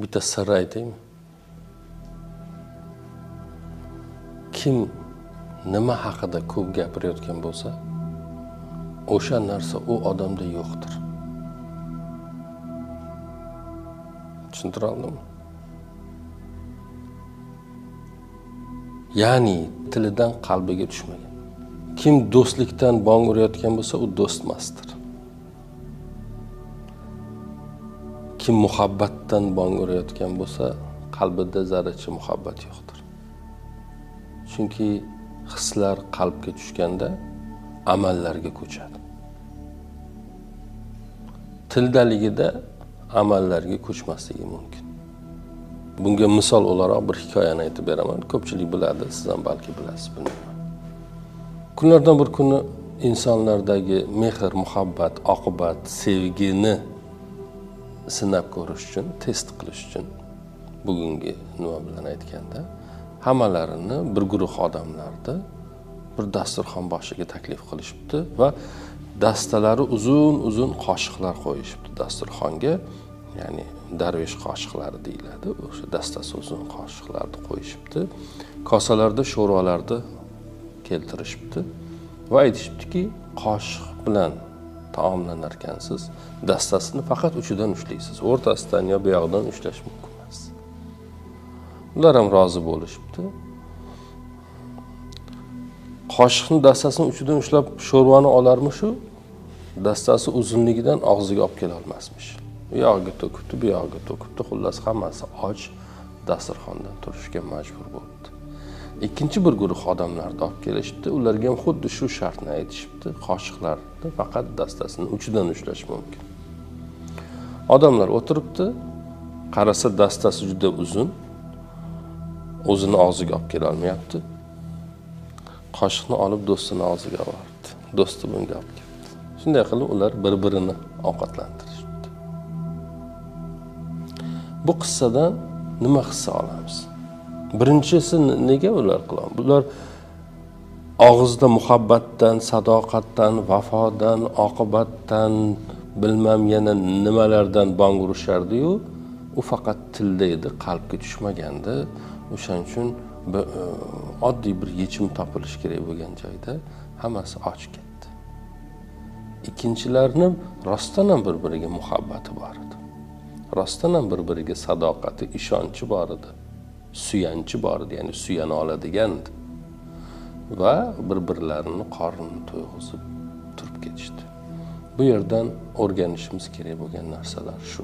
bitta sir aytaymi? Kim nima haqida ko'p gapirayotgan bo'lsa, o'sha narsa u odamda yo'qdir. Tushuntira oldimmi? Ya'ni tilidan qalbiga tushmagan. Kim do'stlikdan bong urayotgan bo'lsa, u do'st emasdir. Kim muhabbatdan bong urayotgan bo'lsa, qalbida zarracha muhabbat yo'qdir. Chunki hislar qalbga tushganda amallarga ko'chadi. Tildaligida amallarga ko'chmasligi mumkin. Bunga misol o'laroq bir hikoyani aytib beraman. Ko'pchilik biladi, siz ham balki bilasiz, bilmayman. Kunlardan bir kuni insonlardagi mehr, muhabbat, oqibat, sevgini sinab ko'rish uchun, test qilish uchun bugungi nima bilan aytganda hammalarini bir guruh odamlarni bir dasturxon boshiga taklif qilishibdi va dastalari uzun qoshiqlar qo'yishibdi dasturxonga, ya'ni darvesh qoshiqlari deyiladi. O'sha dastasi uzun qoshiqlarni qo'yishibdi. Kosalarda sho'rvalarni keltirishibdi va aytishibdiki, qoshiq bilan taomlanar ekansiz, dastasini faqat uchidan ushlaysiz. O'rtasidan yo buyog'idan ushlash mumkin emas. Ular ham rozi bo'lishibdi. Qoshiqni dastasini uchidan ushlab sho'rvani olarmish-u, dastasi uzunligidan og'ziga olib kela olmasmish. Bu yog'iga to'kibdi, bu yog'iga to'kibdi, xullas hammasi och dasturxondan turishga majbur bo'ldi. Ikkinchi bir guruh odamlarni olib kelishibdi, ularga ham xuddi shu shartni aytishibdi, qoshiqlarni faqat dastasini uchidan ushlash mumkin. Odamlar o'tiribdi, qarasa dastasi juda uzun, o'zini og'ziga olib kela olmayapti. Qoshiqni olib do'stini og'ziga oldi. Do'sti bunga olib ketdi. Shunday qilib ular bir-birini ovqatlantirishdi. Bu qissadan nima hissa olamiz? Birinchisi, nega ular qiladi? Bular og'izda muhabbatdan, sadoqatdan, vafodan, oqibatdan, bilmam yana nimalardan bong urishardi-yu, u faqat tilda edi, qalbga tushmagandi. O'shaning uchun oddiy bir yechim topilish kerak bo'lgan joyda hammasi och ketdi. Ikkinchilarning rostdan ham bir-biriga muhabbati bor edi. Rostdan ham bir-biriga sadoqati, ishonchi bor edi. Suyanchi bor edi, ya'ni suyana oladigan va bir-birlarini qornini to'yg'izib turib ketishdi. Bu yerdan o'rganishimiz kerak bo'lgan narsalar shu.